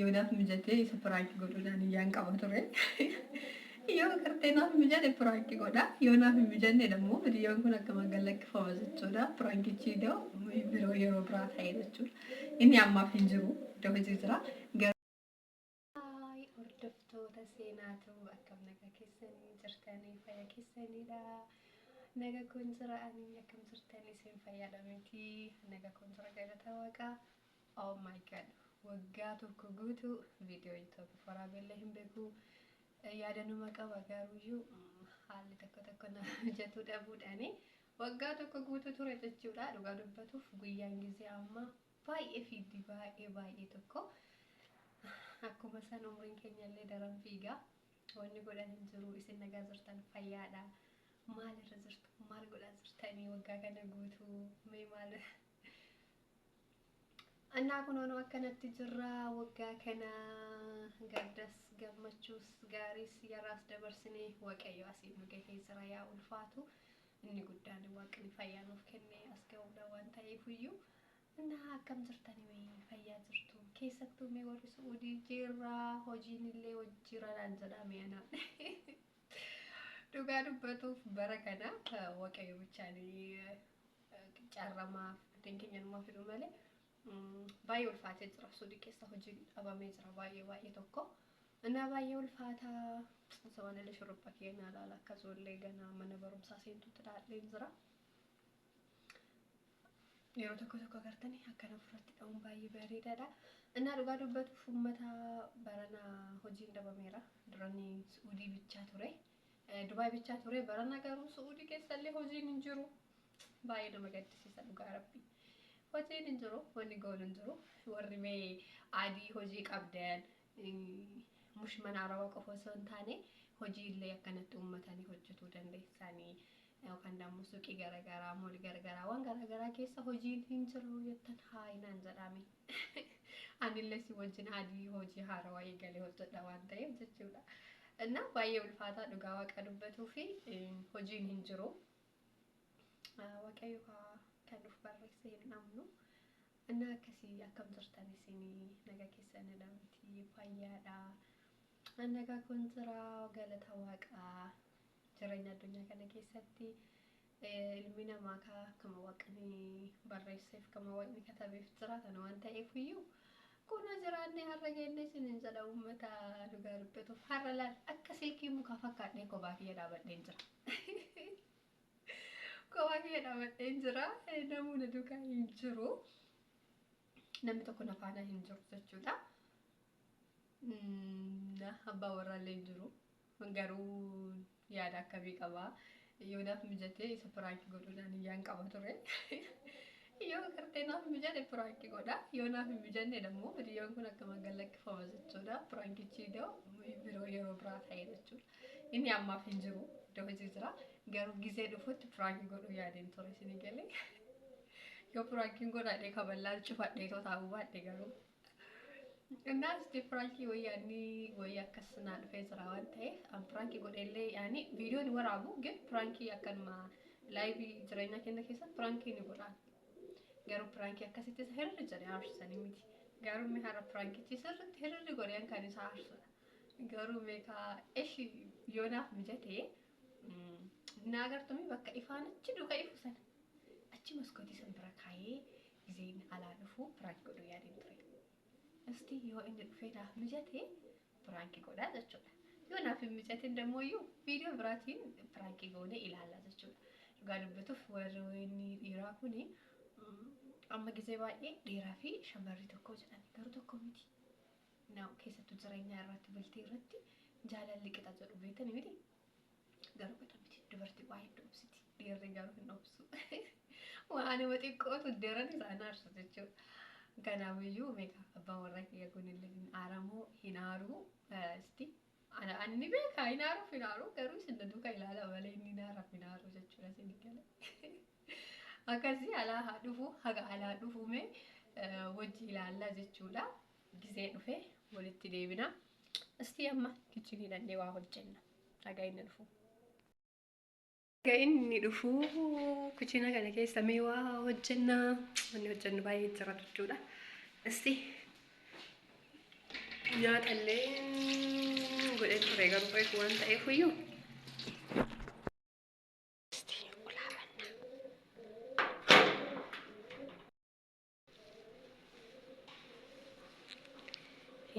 Yonaaf mijatee isa piraanki godhuudhaan iyyaan qaba ture. Yoo gartee naaf mijate piraanki godha. Yoo naaf hin mijanne immoo viidiyoon kun akka magalakkifama jechuudha. Piraankichi biroo yeroo biraa ta'e jechuudha. Inni ammaaf hin jiru. Iddoo hojii jira. Hordoftoota seenaatu akkam nagaa keessanii jirtanii fayyaa keessaniidha. Naga kun jira ani akkam jirtanii isin fayyaadha miti. Naga kun jira galata waaqaa. Oh my god. Waggaa tokko guutuu viidiyoo YouTube waraabellee hin beeku. Yaadanuma qaba garuuyyuu haalli tokko na mijatu dhabuudhaani waggaa tokko guutuu ture jechuudha. Dhugaa dubbatuuf guyyaan gisee amma baay'ee fiiddi baay'ee tokko akkuma san umriin keenyallee daran fiigaa wanni godhan hin jiru. Isin nagaa jirtan fayyaadha. Maalirra jirtu maal godhaa jirtanii waggaa kana guutuu mee maal Anna kunono akkanatti jirra waggaa kana gaddas gammachuus gaaris yaraas dabarsine waaqayyo asiin nu gahee jira yaa ulfaatu inni guddaan waaqni fayyaa nuuf kenne as ga'uudha waan ta'eef iyyuu Anna akkam jirtanii fayyaa jirtu keessattuu mee warri Suudii jirra hojiin illee wajjiradhaan jedhame ana dhugaa dubbatuuf bara kana waaqayyo bichaan carramaaf dinqinyanumaa fidu malee baay'ee ulfaatee jira. Suudii keessa hojii dhabamee jira baay'ee tokko. Ana baay'ee ulfaataa sabanillee shurrubba keenya ilaala akkasumallee gana mana barumsaa seentuutti dhaadheen jira. Yeroo tokko agartanii akkana ofirratti dha'uun baay'ee bareedaadha. Ana dhugaa dubbatuuf uummata barana hojiin dhabameera. Durani Suudii bichaa ture. Dubaay bichaa ture barana garuu Suudii keessallee hojiin hin jiru. Baay'ee nama gaddisiisa dhugaa rabbi. Hojiin hin jiru, wanni goon hin jiru. Warri mee adii hojii qabdan mushmana araba qofa osoo hin taane hojii illee akkanatti uummatanii hojjetuu dandeessanii yookaan immoo suuqii garaagaraa moolii garaagaraa waan garaagaraa keessa hojiin hin jiru jettan haayinaan jedhame. Anillee si wajjin adii hojii haarawaa eegalee hojjedha waan ta'eef jechuudha. Innaa baay'ee ulfaataa dhugaa waaqa dubbatuu fi hojiin hin jiru. Waaqayyo kan of barreesse hin amnu. Anna akkasii akkam jirtan isinii naga keessanii dhamti fayyaadha. Nagaa kun jira galata waaqaa jireenya addunyaa kana keessatti ilmi namaa akkama waaqni barreesseef akkama waaqni katabeef jiraatan waan ta'eef iyyuu kuna jiraannee har'a geenne isiniin jedha uummata dhugaa dubbatuuf har'a laal akka silkii mukaa fakkaadhee kophaa kiyya dhaabadheen jira. Kophaa kiyya dhaabadheen jira namoonni duukaa hin jiru. Namni tokko na faana hin jiru jechuudha. Abbaa warraallee hin jiru. Garuu yaada akkamii qaba. Yoo naaf mijatee isa piraanki godhuudhaan iyyaan qaba ture. Yoo gartee naaf mijate piraanki godha. Yoo naaf hin mijanne immoo viidiyoon kun akka magalakkifama jechuudha. Piraankichi biroo yeroo biraa ta'e jechuudha. Inni ammaaf hin jiru. Iddoo hojii jira. Garuu gisee dhufutti piraanki godhuu yaadeen ture isinii galee. Yoo piraankiin godhadhee kaballaan cufadhee taa'uu baadhee garuu. Innaas piraanki wayii akkas naa dhufee jira waan ta'eef an piraanki godheellee yaani viidiyoon waraabu ግን piraanki akkanuma laayivii jireenya keenya keessatti piraanki ni godhaan. Garuu piraanki akkasitti isa hirri jedhee aarsisanii miti. Garuu mee har'a piraankichi sirriitti hirri godheen kan isa aarsudha. Garuu meeqa eshi yoo naaf mijatee naa agartanii bakka ifaan achi duuka ifu sana achi maskootii san bira kaayee giseen alaa dhufu piraanki godhuu yaadeen ture. Asti yoo inni dhufee naaf mijatee piraanki godhaa jechuudha. Yoo naaf hin mijatin deemooyyuu viidiyoo biraatiin piraanki goonee ilaallaa jechuudha. Dhugaa dubbatuuf warri dhiiraa kuni amma gisee baay'ee dhiiraa fi shamarrii tokko jedhan garuu tokko miti. Keessattuu jireenya irratti bultii irratti jaalalli qixa jedhu beekanii miti. Garuu qixa miti dubartii waa hin dhoobsiti. Dhiirri garuu hin dhoobsu. Waanuma xiqqootu deeran isaan aarsu jechuudha. Kanaafiyyuu meeqa abbaan warra kiyya kunillee hin aaramoo hin aaruu isti. Ani beekaa hin aaruuf hin aaruu garuu isin duuka ilaala malee inni hin aaraaf hin aaruu jechuudha isin galee. Akkasii alaa haa dhufu haga alaa dhufume wajji ilaallaa jechuudha. Gisee dhufee walitti deebina. Isti amma kichinii dandee waa hojjenna. Dhagaa inni dhufu. Inni dhufu kuchina kana keessa mee waa hojjenna. Wanni hojjennu baay'ee jira jechuudha. Isti nyaadhallee godhee ture garuu beeku waan ta'eef iyyuu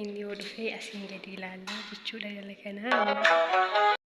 inni yoo dhufee asiin gadi ilaallaa jechuudha jala kanaa.